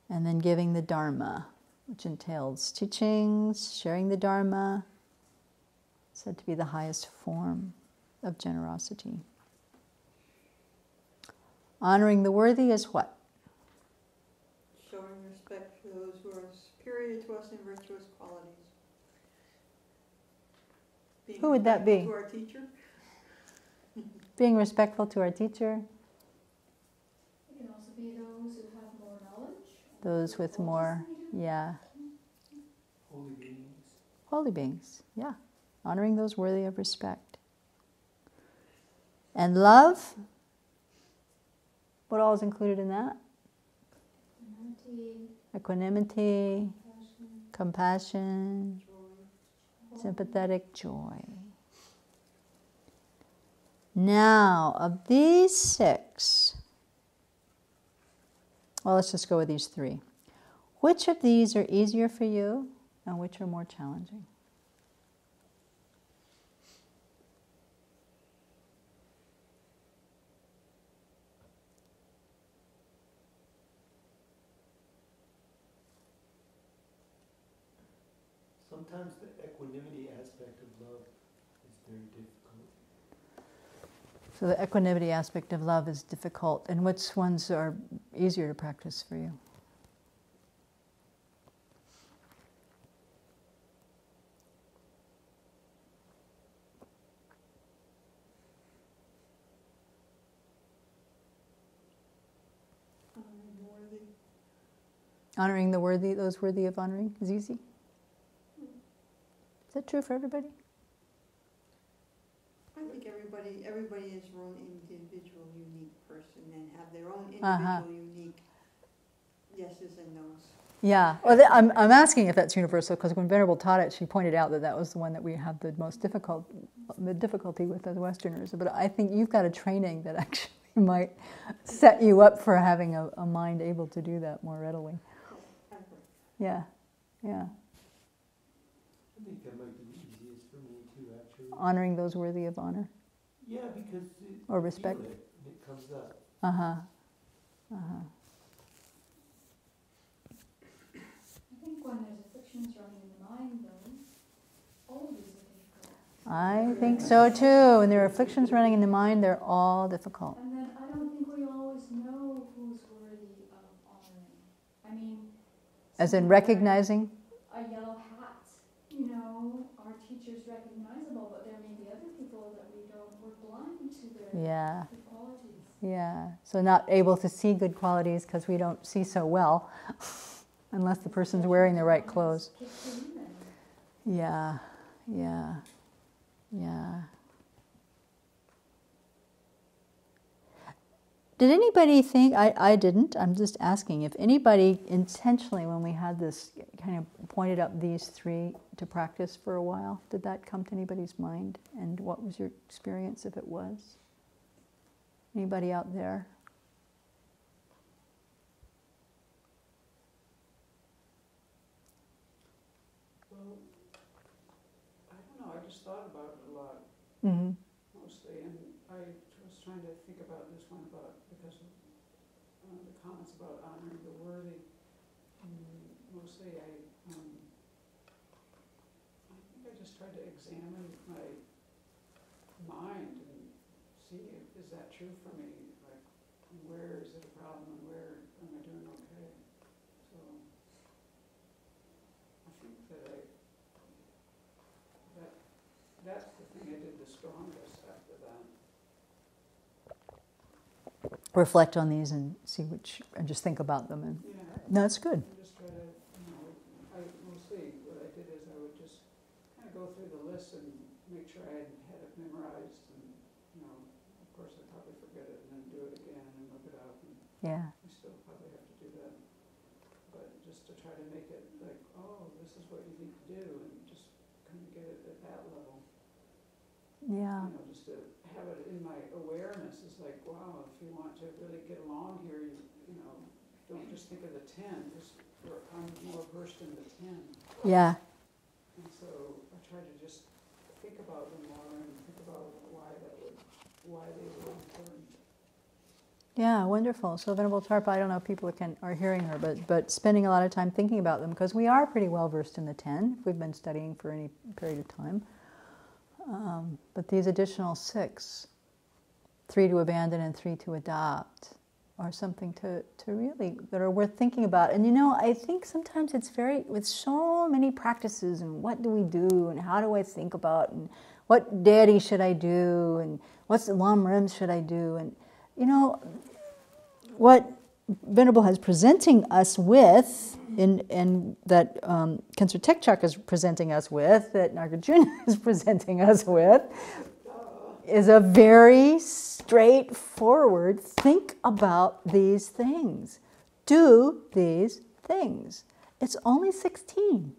and then giving the Dharma, which entails teachings, sharing the Dharma, said to be the highest form of generosity. Honoring the worthy is what? Showing respect for those who are superior to us in virtuous qualities. Being Who would that be? respectful to our teacher. Being respectful to our teacher. It can also be those who have more knowledge. Those with more, yeah. Holy beings. Holy beings, yeah. Honoring those worthy of respect. And love? What all is included in that? Equanimity, compassion, sympathetic joy. Now, of these 6, well, let's just go with these 3. Which of these are easier for you and which are more challenging? Sometimes the equanimity aspect of love is very difficult. So the equanimity aspect of love is difficult. And which ones are easier to practice for you? Honoring the worthy, those worthy of honoring, is easy. Is that true for everybody? I think everybody is their own individual, unique person and have their own individual, unique yeses and nos. Yeah. Well, I'm asking if that's universal because when Venerable taught it, she pointed out that was the one that we have the most difficulty with as Westerners. But I think you've got a training that actually might set you up for having a mind able to do that more readily. Yeah. Yeah. I think that might be the easiest for me too, actually. Honoring those worthy of honor. Yeah, because or respect. You feel it, and it comes up. I think when there's afflictions running in the mind, I think so too. And there are afflictions running in the mind, they're all difficult. And then I don't think we always know who's worthy of honoring. I mean, As in someone recognizing? wearing a yellow hat, our teacher's recognizable, but there may be other people that we're blind to their good qualities. Yeah. So not able to see good qualities because we don't see so well, unless the person's wearing the right clothes. Yeah. Did anybody think, I didn't, I'm just asking, if anybody intentionally, when we had this, kind of pointed up these three to practice for a while, did that come to anybody's mind? And what was your experience if it was? Anybody out there? Well, I don't know, I just thought about it a lot, Mm-hmm. mostly, and I was trying to think about this one because of the comments about honoring the worthy. Mostly I think I just tried to examine my mind and see is that true for me? Like, where is it a problem and where am I doing okay? So I think that's the thing I did the strongest after that. Reflect on these and see and just think about them. And Yeah. no, that's good. I just try to, mostly what I did is I would just kind of go through the list and make sure I had it memorized and, of course I'd probably forget it and then do it again and look it up and Yeah. I still probably have to do that. But just to try to make it like, oh, this is what you need to do and just kind of get it at that level. Yeah. Just to have it in my awareness is like, wow, if you want to really get along here, don't just think of the 10, I'm more versed in the 10. Yeah. And so I try to just think about them more and think about why they were important. Yeah, wonderful. So Venerable Tarpa, I don't know if people are hearing her, but spending a lot of time thinking about them, because we are pretty well versed in the 10, if we've been studying for any period of time. But these additional 6, 3 to abandon and 3 to adopt, are something to really, that are worth thinking about. And I think sometimes it's with so many practices, and what do we do, and how do I think about, and what daddy should I do, and what's the lam rim should I do, and what Venerable is presenting us with, and that Khensur Tekchak is presenting us with, that Nagarjuna is presenting us with, is a very straightforward, think about these things. Do these things. It's only 16.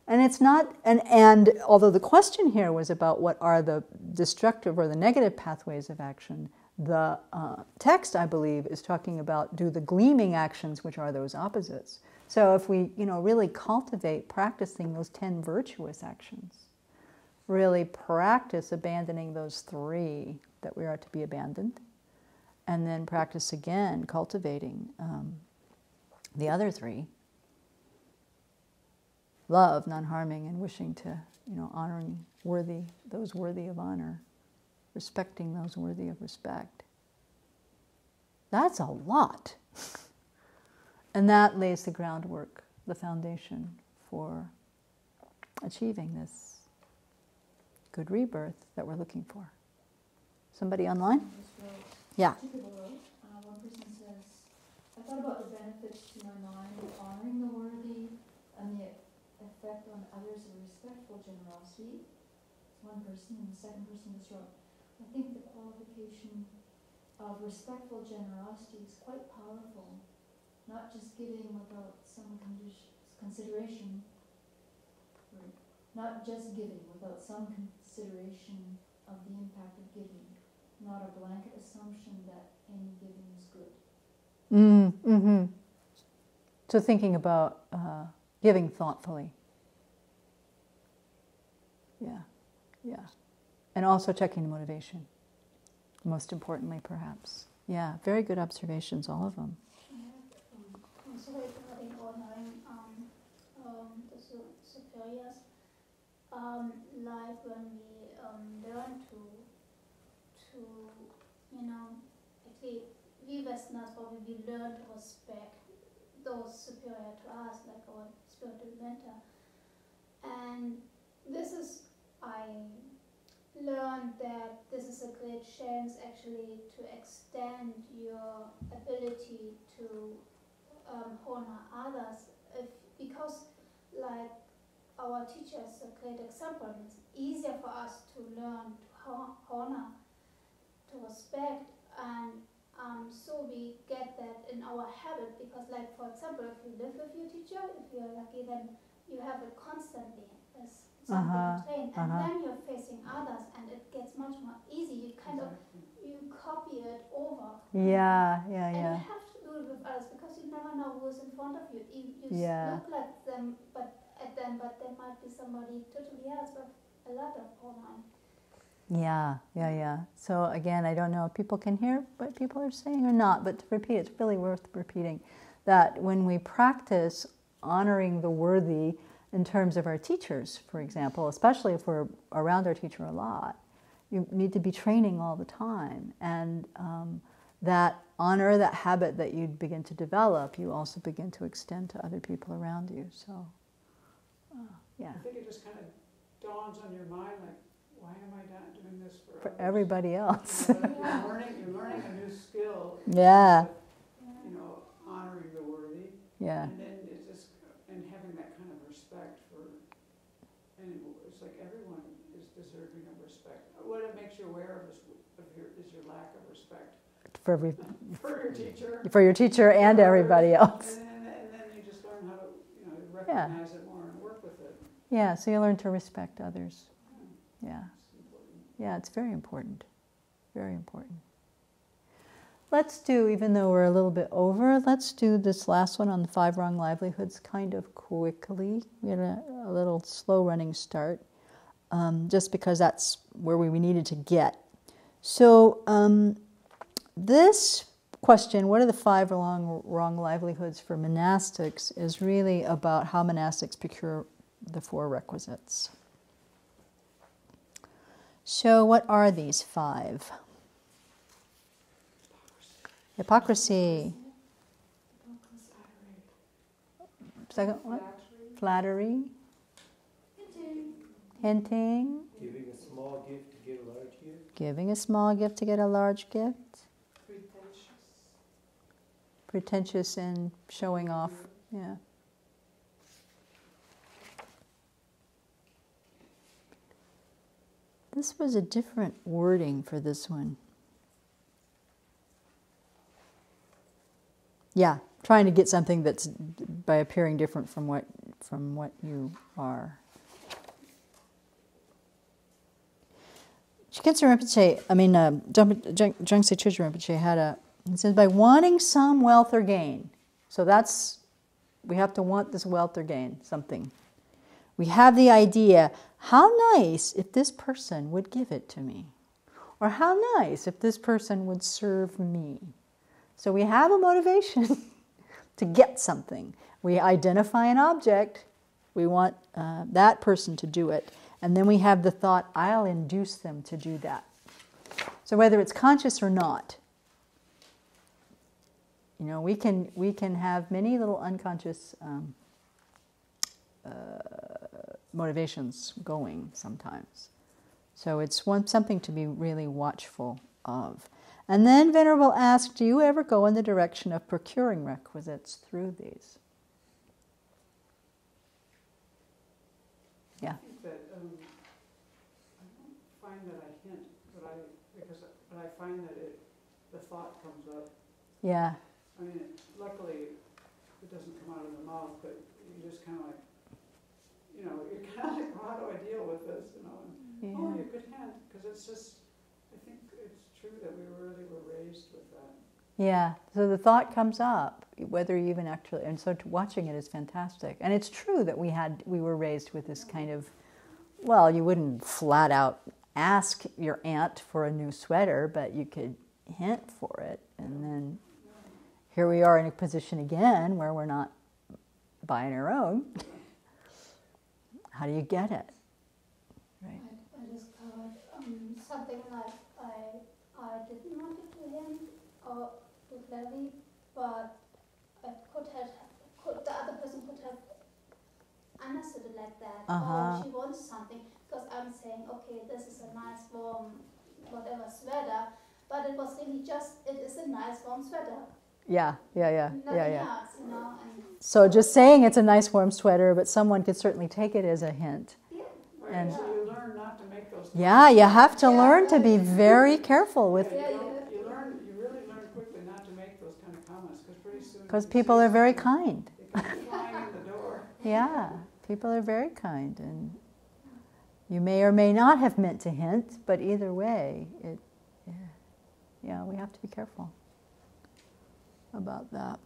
And it's not, and although the question here was about what are the destructive or the negative pathways of action, the text, I believe, is talking about do the gleaming actions, which are those opposites. So if we, really cultivate practicing those 10 virtuous actions, really practice abandoning those 3 that we are to be abandoned, and then practice again cultivating the other 3, love, non-harming, and wishing to, honoring those worthy of honor, respecting those worthy of respect. That's a lot. And that lays the groundwork, the foundation for achieving this good rebirth that we're looking for. Somebody online? Yeah. One person says, I thought about the benefits to my mind of honoring the worthy and the effect on others of respectful generosity. One person, and the second person just wrote, I think the qualification of respectful generosity is quite powerful, not just giving without some consideration, not just giving without some consideration of the impact of giving, not a blanket assumption that any giving is good. Mm-hmm. So thinking about giving thoughtfully. Yeah. And also checking the motivation, most importantly, perhaps. Yeah, very good observations, all of them. Also, regarding honoring the superiors, like when we learn to actually we Westerners probably we learn to respect those superior to us, like our spiritual mentor. And this is, I learned that this is a great chance actually to extend your ability to honor others, because like our teacher is a great example. It's easier for us to learn to honor, to respect, and so we get that in our habit, because like for example, if you live with your teacher, if you're lucky, then you have it constantly as something to train, and then you're facing others, and it gets much more easy. You kind of, you copy it over. Yeah. And you have to do it with others, because you never know who's in front of you. You look like them, but there might be somebody totally else with a lot of hormone. Yeah. So again, I don't know if people can hear what people are saying or not, but to repeat, it's really worth repeating that when we practice honoring the worthy in terms of our teachers, for example, especially if we're around our teacher a lot, you need to be training all the time. And that honor, that habit that you begin to develop, you also begin to extend to other people around you. So, yeah. I think it just kind of dawns on your mind, like, why am I not doing this for others? Everybody else? You're learning a new skill. Yeah. Honoring the worthy. Yeah. And then it's just, and having that kind of respect for, and it's like everyone is deserving of respect. What it makes you aware of is your lack of respect. For your teacher. And everybody else. And then you just learn how to, recognize it more and work with it. Yeah, so you learn to respect others. Yeah, it's very important. Very important. Let's do, even though we're a little bit over, let's do this last one on the 5 wrong livelihoods kind of quickly. We had a little slow running start, just because that's where we needed to get. So this question, what are the 5 wrong livelihoods for monastics, is really about how monastics procure the 4 requisites. So what are these 5? Hypocrisy. Second one? Flattery. Hinting. Giving a small gift to get a large gift. Giving a small gift to get a large gift. Pretentious and showing off. Yeah. This was a different wording for this one. Yeah, trying to get something that's by appearing different from what you are. Jigsae Rinpoche, Jungse Trizhi Rinpoche had it says by wanting some wealth or gain. So we have to want this wealth or gain, something. We have the idea, how nice if this person would give it to me. Or how nice if this person would serve me. So we have a motivation to get something. We identify an object, we want that person to do it, and then we have the thought, I'll induce them to do that. So whether it's conscious or not, we can have many little unconscious motivations going sometimes. So it's something to be really watchful of. And then Venerable asked, do you ever go in the direction of procuring requisites through these? Yeah. I think that I don't find that I hint, but I find that the thought comes up. Yeah. I mean, luckily it doesn't come out of the mouth, but you just kind of like, you're kind of like, well, how do I deal with this? Yeah. Oh, you're a good hand, because it's just, I think it's true that we really were raised with that. Yeah, so the thought comes up, whether you even actually, and so watching it is fantastic. And it's true that we were raised with this kind of, well, you wouldn't flat out ask your aunt for a new sweater, but you could hint for it. And then here we are in a position again where we're not buying our own. How do you get it? Right. I discovered something like I didn't want it to him or with Levi, but the other person could have understood it like that. Oh, she wants something, because I'm saying, okay, this is a nice warm whatever sweater, but it was really just, it is a nice warm sweater. Yeah. Nothing else, and So just saying it's a nice warm sweater, but someone could certainly take it as a hint. yeah. Right, And- so you learn not to make those. Yeah, you have to learn to be very careful with, Yeah, you really learn quickly not to make those kind of comments, because pretty soon. because people are very kind. They come flying in the door. Yeah, people are very kind, and you may or may not have meant to hint, but either way, we have to be careful about that.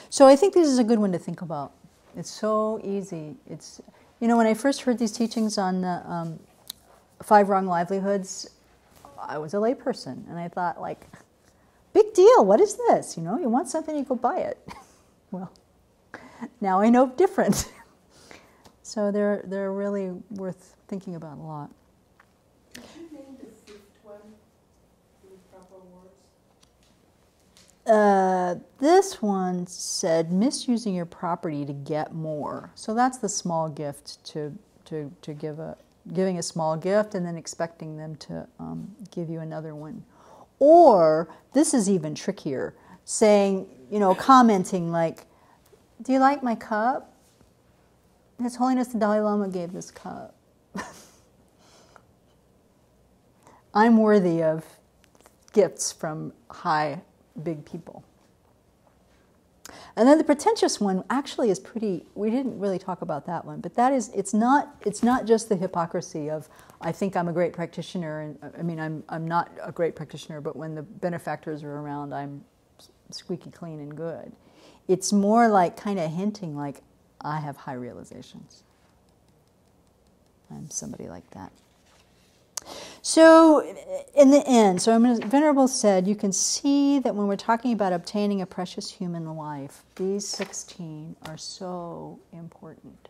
So I think this is a good one to think about. It's so easy. It's, when I first heard these teachings on the 5 wrong livelihoods, I was a layperson, and I thought, like, big deal, what is this? You want something, you go buy it. Well, now I know different. So they're really worth thinking about a lot. Did you name the 5th one in proper words? This one said misusing your property to get more. So that's the small gift to giving a small gift and then expecting them to give you another one. Or this is even trickier, saying, commenting like, "Do you like my cup? His Holiness the Dalai Lama gave this cup. I'm worthy of gifts from high, big people." And then the pretentious one actually is pretty, we didn't really talk about that one, but that is, it's not just the hypocrisy of, I think I'm a great practitioner, and I'm not a great practitioner, but when the benefactors are around, I'm squeaky clean and good. It's more like kind of hinting like, I have high realizations. I'm somebody like that. So in the end, Venerable said, you can see that when we're talking about obtaining a precious human life, these 16 are so important.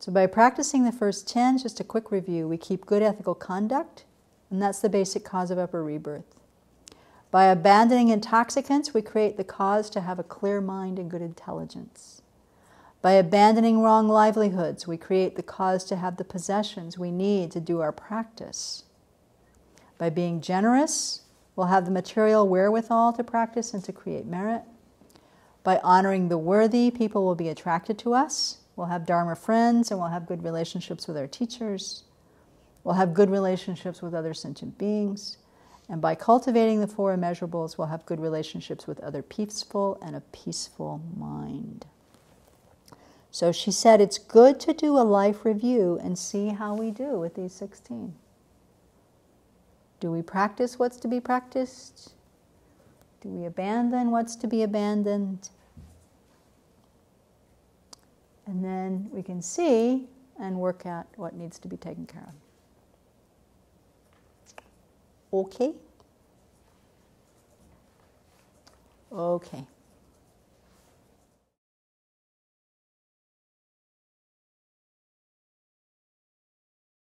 So by practicing the first 10, just a quick review, we keep good ethical conduct, and that's the basic cause of upper rebirth. By abandoning intoxicants, we create the cause to have a clear mind and good intelligence. By abandoning wrong livelihoods, we create the cause to have the possessions we need to do our practice. By being generous, we'll have the material wherewithal to practice and to create merit. By honoring the worthy, people will be attracted to us. We'll have Dharma friends, and we'll have good relationships with our teachers. We'll have good relationships with other sentient beings. And by cultivating the 4 immeasurables, we'll have good relationships with other peaceful and a peaceful mind. So she said it's good to do a life review and see how we do with these 16. Do we practice what's to be practiced? Do we abandon what's to be abandoned? And then we can see and work at what needs to be taken care of. Okay? Okay.